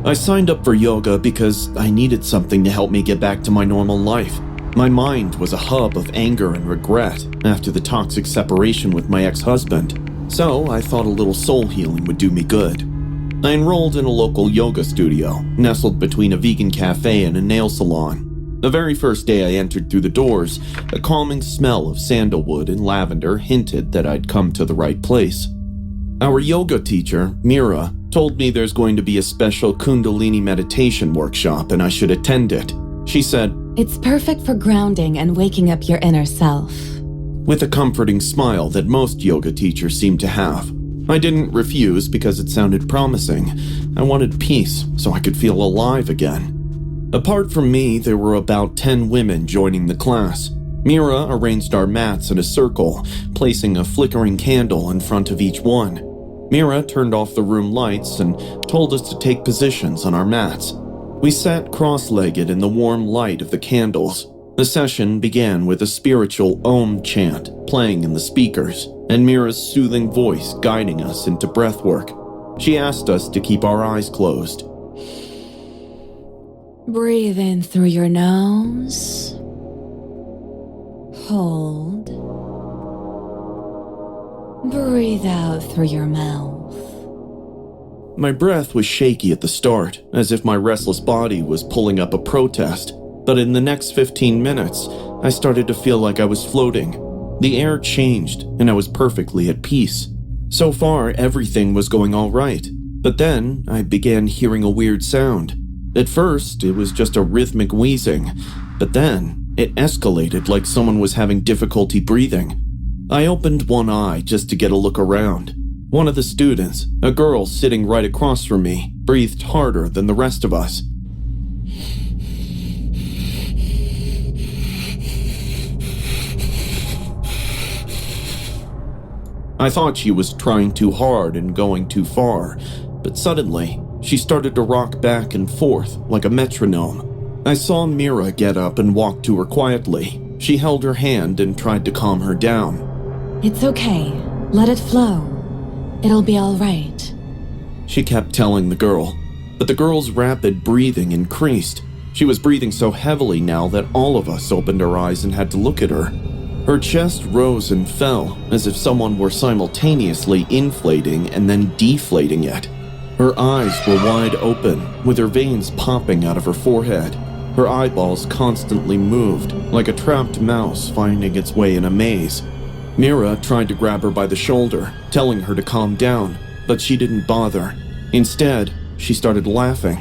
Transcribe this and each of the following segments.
I signed up for yoga because I needed something to help me get back to my normal life. My mind was a hub of anger and regret after the toxic separation with my ex-husband, so I thought a little soul healing would do me good. I enrolled in a local yoga studio, nestled between a vegan cafe and a nail salon. The very first day I entered through the doors, a calming smell of sandalwood and lavender hinted that I'd come to the right place. Our yoga teacher, Myuu, told me there's going to be a special Kundalini Meditation workshop and I should attend it. She said, "It's perfect for grounding and waking up your inner self," with a comforting smile that most yoga teachers seem to have. I didn't refuse because it sounded promising. I wanted peace so I could feel alive again. Apart from me, there were about 10 women joining the class. Myuu arranged our mats in a circle, placing a flickering candle in front of each one. Myuu turned off the room lights and told us to take positions on our mats. We sat cross-legged in the warm light of the candles. The session began with a spiritual Om chant playing in the speakers, and Myuu's soothing voice guiding us into breathwork. She asked us to keep our eyes closed. Breathe in through your nose. Hold. Breathe out through your mouth. My breath was shaky at the start, as if my restless body was pulling up a protest. But in the next 15 minutes, I started to feel like I was floating. The air changed, and I was perfectly at peace. So far, everything was going all right. But then, I began hearing a weird sound. At first, it was just a rhythmic wheezing, but then it escalated like someone was having difficulty breathing. I opened one eye just to get a look around. One of the students, a girl sitting right across from me, breathed harder than the rest of us. I thought she was trying too hard and going too far, but suddenly, she started to rock back and forth like a metronome. I saw Myuu get up and walk to her quietly. She held her hand and tried to calm her down. "It's okay. Let it flow. It'll be all right," she kept telling the girl. But the girl's rapid breathing increased. She was breathing so heavily now that all of us opened our eyes and had to look at her. Her chest rose and fell as if someone were simultaneously inflating and then deflating it. Her eyes were wide open, with her veins popping out of her forehead. Her eyeballs constantly moved, like a trapped mouse finding its way in a maze. Myuu tried to grab her by the shoulder, telling her to calm down, but she didn't bother. Instead, she started laughing.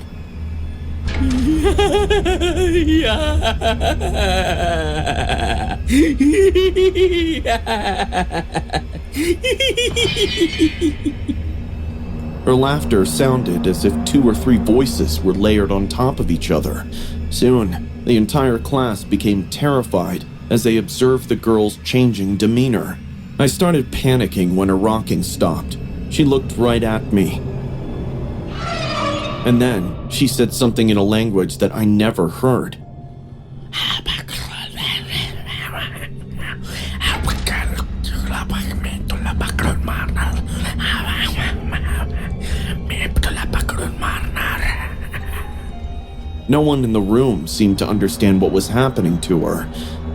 Her laughter sounded as if 2 or 3 voices were layered on top of each other. Soon, the entire class became terrified as they observed the girl's changing demeanor. I started panicking when her rocking stopped. She looked right at me. And then, she said something in a language that I never heard. No one in the room seemed to understand what was happening to her.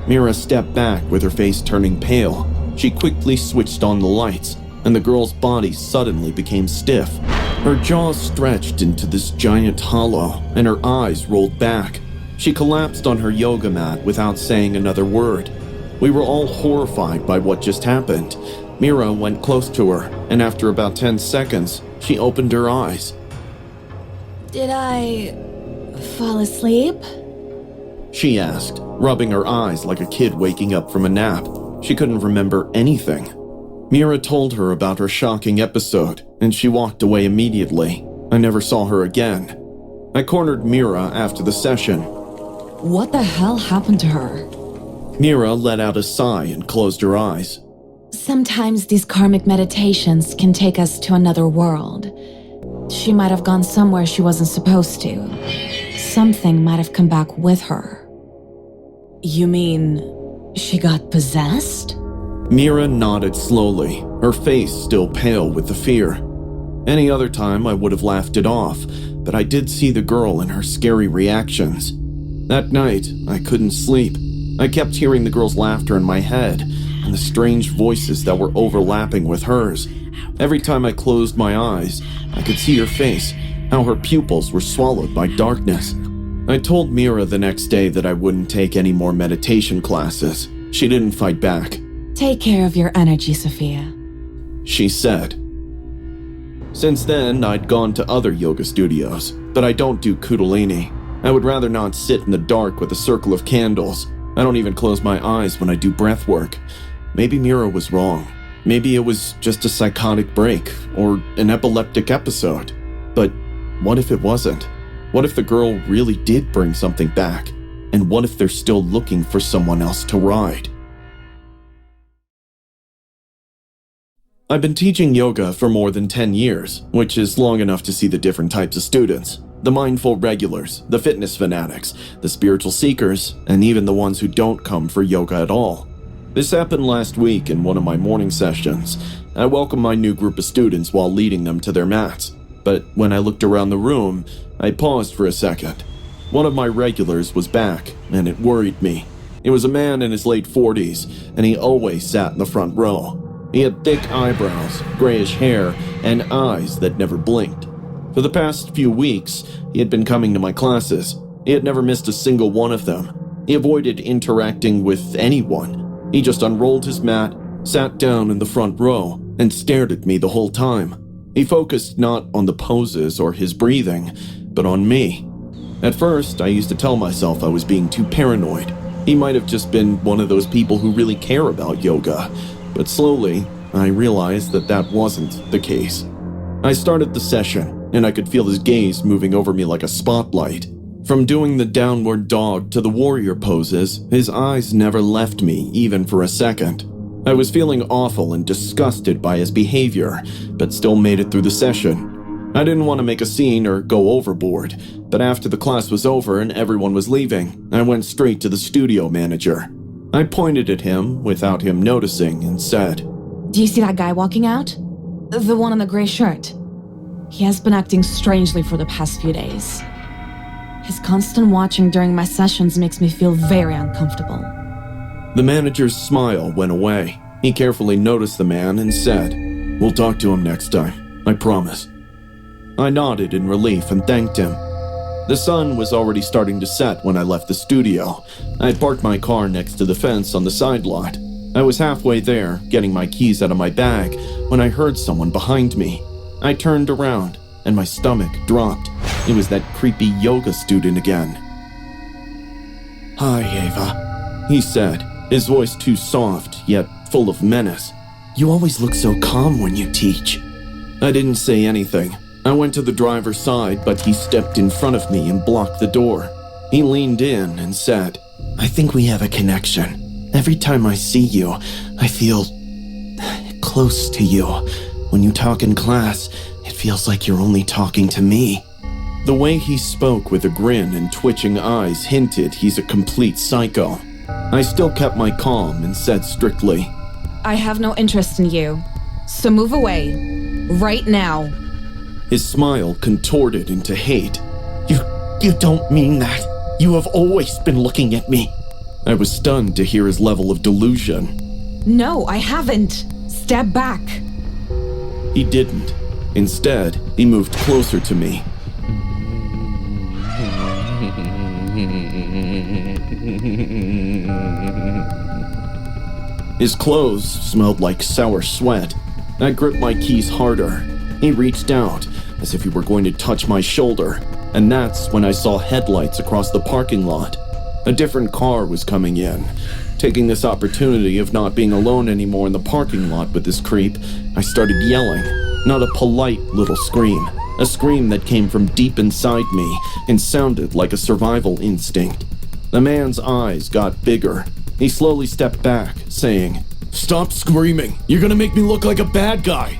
Myuu stepped back with her face turning pale. She quickly switched on the lights, and the girl's body suddenly became stiff. Her jaws stretched into this giant hollow, and her eyes rolled back. She collapsed on her yoga mat without saying another word. We were all horrified by what just happened. Myuu went close to her, and after about 10 seconds, she opened her eyes. "Did I fall asleep?" she asked, rubbing her eyes like a kid waking up from a nap. She couldn't remember anything. Myuu told her about her shocking episode, and she walked away immediately. I never saw her again. I cornered Myuu after the session. "What the hell happened to her?" Myuu let out a sigh and closed her eyes. "Sometimes these karmic meditations can take us to another world. She might have gone somewhere she wasn't supposed to. Something might have come back with her." "You mean she got possessed?" Myuu nodded slowly, her face still pale with the fear. Any other time I would have laughed it off, but I did see the girl and her scary reactions. That night, I couldn't sleep. I kept hearing the girl's laughter in my head and the strange voices that were overlapping with hers. Every time I closed my eyes, I could see her face, how her pupils were swallowed by darkness. I told Mira the next day that I wouldn't take any more meditation classes. She didn't fight back. Take care of your energy, Sophia, she said. Since then, I'd gone to other yoga studios, but I don't do Kundalini. I would rather not sit in the dark with a circle of candles. I don't even close my eyes when I do breath work. Maybe Mira was wrong. Maybe it was just a psychotic break or an epileptic episode. But what if it wasn't? What if the girl really did bring something back? And what if they're still looking for someone else to ride? I've been teaching yoga for more than 10 years, which is long enough to see the different types of students. The mindful regulars, the fitness fanatics, the spiritual seekers, and even the ones who don't come for yoga at all. This happened last week in one of my morning sessions. I welcomed my new group of students while leading them to their mats. But when I looked around the room, I paused for a second. One of my regulars was back, and it worried me. It was a man in his late 40s, and he always sat in the front row. He had thick eyebrows, grayish hair, and eyes that never blinked. For the past few weeks, he had been coming to my classes. He had never missed a single one of them. He avoided interacting with anyone. He just unrolled his mat, sat down in the front row, and stared at me the whole time. He focused not on the poses or his breathing, but on me. At first, I used to tell myself I was being too paranoid. He might have just been one of those people who really care about yoga. But slowly, I realized that that wasn't the case. I started the session, and I could feel his gaze moving over me like a spotlight. From doing the downward dog to the warrior poses, his eyes never left me, even for a second. I was feeling awful and disgusted by his behavior, but still made it through the session. I didn't want to make a scene or go overboard, but after the class was over and everyone was leaving, I went straight to the studio manager. I pointed at him without him noticing and said, do you see that guy walking out? The one in the gray shirt. He has been acting strangely for the past few days. His constant watching during my sessions makes me feel very uncomfortable. The manager's smile went away. He carefully noticed the man and said, we'll talk to him next time, I promise. I nodded in relief and thanked him. The sun was already starting to set when I left the studio. I had parked my car next to the fence on the side lot. I was halfway there, getting my keys out of my bag, when I heard someone behind me. I turned around, and my stomach dropped. It was that creepy yoga student again. Hi, Ava, he said, his voice too soft, yet full of menace. You always look so calm when you teach. I didn't say anything. I went to the driver's side, but he stepped in front of me and blocked the door. He leaned in and said, I think we have a connection. Every time I see you, I feel close to you. When you talk in class, it feels like you're only talking to me. The way he spoke with a grin and twitching eyes hinted he's a complete psycho. I still kept my calm and said strictly, I have no interest in you, so move away, right now. His smile contorted into hate. You don't mean that. You have always been looking at me. I was stunned to hear his level of delusion. No, I haven't. Step back. He didn't. Instead, he moved closer to me. His clothes smelled like sour sweat. I gripped my keys harder. He reached out, as if he were going to touch my shoulder, and that's when I saw headlights across the parking lot. A different car was coming in. Taking this opportunity of not being alone anymore in the parking lot with this creep, I started yelling. Not a polite little scream. A scream that came from deep inside me and sounded like a survival instinct. The man's eyes got bigger. He slowly stepped back, saying, Stop screaming! You're gonna make me look like a bad guy!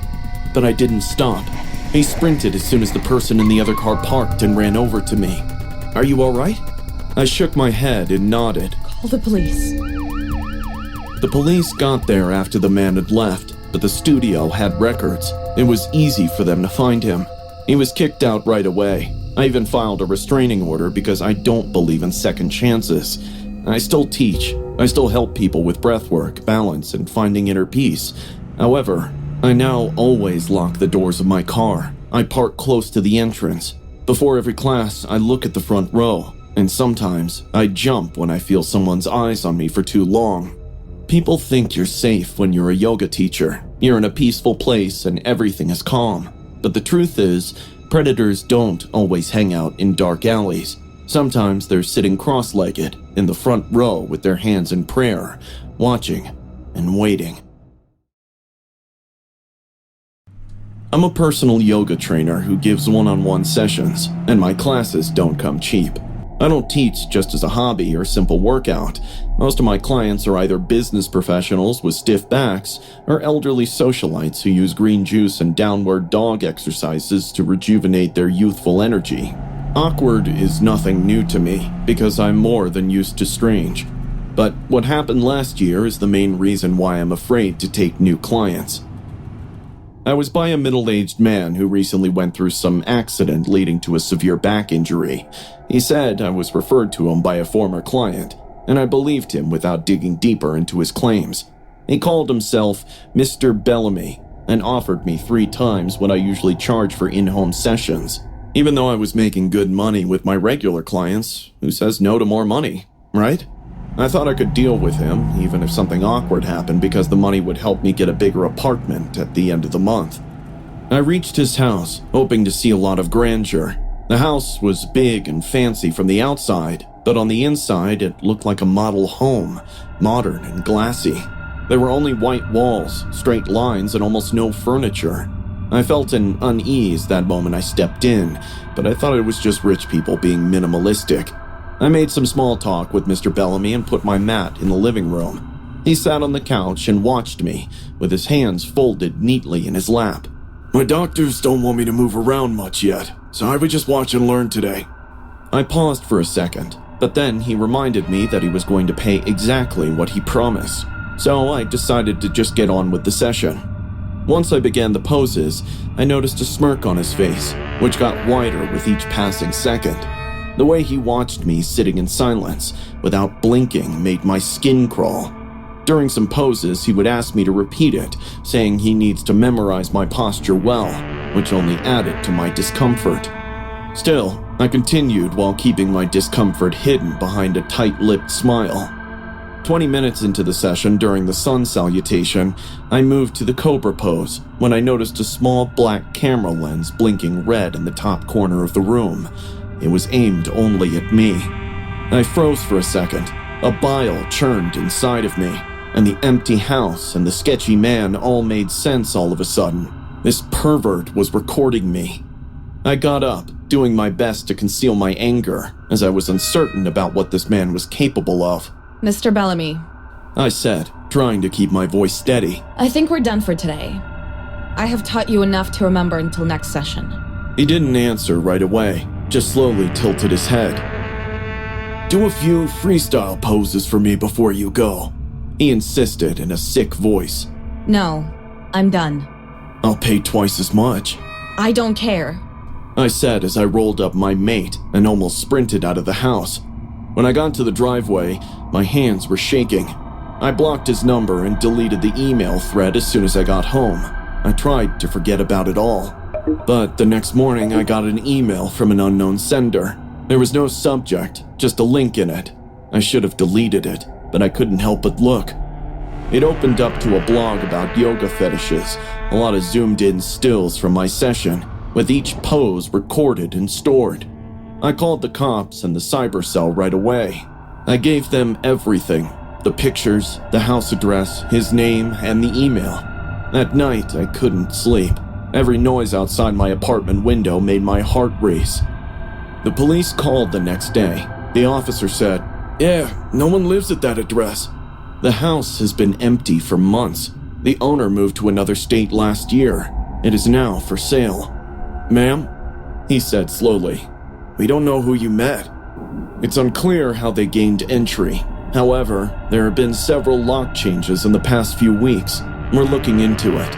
But I didn't stop. He sprinted as soon as the person in the other car parked and ran over to me. Are you all right? I shook my head and nodded. Call the police. The police got there after the man had left, but but the studio had records. It was easy for them to find him. He was kicked out right away. I even filed a restraining order because I don't believe in second chances. I still teach. I still help people with breathwork, balance, and finding inner peace. However, I now always lock the doors of my car. I park close to the entrance. Before every class, I look at the front row, and sometimes I jump when I feel someone's eyes on me for too long. People think you're safe when you're a yoga teacher. You're in a peaceful place and everything is calm. But the truth is, predators don't always hang out in dark alleys. Sometimes they're sitting cross-legged in the front row with their hands in prayer, watching and waiting. I'm a personal yoga trainer who gives one-on-one sessions, and my classes don't come cheap. I don't teach just as a hobby or simple workout. Most of my clients are either business professionals with stiff backs or elderly socialites who use green juice and downward dog exercises to rejuvenate their youthful energy. Awkward is nothing new to me because I'm more than used to strange. But what happened last year is the main reason why I'm afraid to take new clients. I was by a middle-aged man who recently went through some accident leading to a severe back injury. He said I was referred to him by a former client, and I believed him without digging deeper into his claims. He called himself Mr. Bellamy and offered me 3 times what I usually charge for in-home sessions. Even though I was making good money with my regular clients, who says no to more money, right? I thought I could deal with him, even if something awkward happened, because the money would help me get a bigger apartment at the end of the month. I reached his house, hoping to see a lot of grandeur. The house was big and fancy from the outside, but on the inside it looked like a model home, modern and glassy. There were only white walls, straight lines, and almost no furniture. I felt an unease that moment I stepped in, but I thought it was just rich people being minimalistic. I made some small talk with Mr. Bellamy and put my mat in the living room. He sat on the couch and watched me, with his hands folded neatly in his lap. My doctors don't want me to move around much yet, so I would just watch and learn today. I paused for a second, but then he reminded me that he was going to pay exactly what he promised, so I decided to just get on with the session. Once I began the poses, I noticed a smirk on his face, which got wider with each passing second. The way he watched me sitting in silence, without blinking, made my skin crawl. During some poses, he would ask me to repeat it, saying he needs to memorize my posture well, which only added to my discomfort. Still, I continued while keeping my discomfort hidden behind a tight-lipped smile. 20 minutes into the session, during the sun salutation, I moved to the cobra pose when I noticed a small black camera lens blinking red in the top corner of the room. It was aimed only at me. I froze for a second. A bile churned inside of me, and the empty house and the sketchy man all made sense all of a sudden. This pervert was recording me. I got up, doing my best to conceal my anger, as I was uncertain about what this man was capable of. Mr. Bellamy, I said, trying to keep my voice steady. I think we're done for today. I have taught you enough to remember until next session. He didn't answer right away, just slowly tilted his head. Do a few freestyle poses for me before you go, he insisted in a sick voice. No, I'm done. I'll pay twice as much. I don't care. I said as I rolled up my mate and almost sprinted out of the house. When I got to the driveway, my hands were shaking. I blocked his number and deleted the email thread as soon as I got home. I tried to forget about it all. But the next morning, I got an email from an unknown sender. There was no subject, just a link in it. I should have deleted it, but I couldn't help but look. It opened up to a blog about yoga fetishes, a lot of zoomed-in stills from my session, with each pose recorded and stored. I called the cops and the cyber cell right away. I gave them everything, the pictures, the house address, his name, and the email. That night, I couldn't sleep. Every noise outside my apartment window made my heart race. The police called the next day. The officer said, "Yeah, no one lives at that address." The house has been empty for months. The owner moved to another state last year. It is now for sale. "Ma'am," he said slowly, "we don't know who you met. It's unclear how they gained entry. However, there have been several lock changes in the past few weeks. We're looking into it.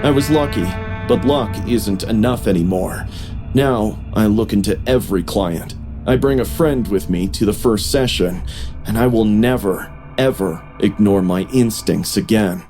I was lucky, but luck isn't enough anymore. Now, I look into every client. I bring a friend with me to the first session, and I will never, ever ignore my instincts again.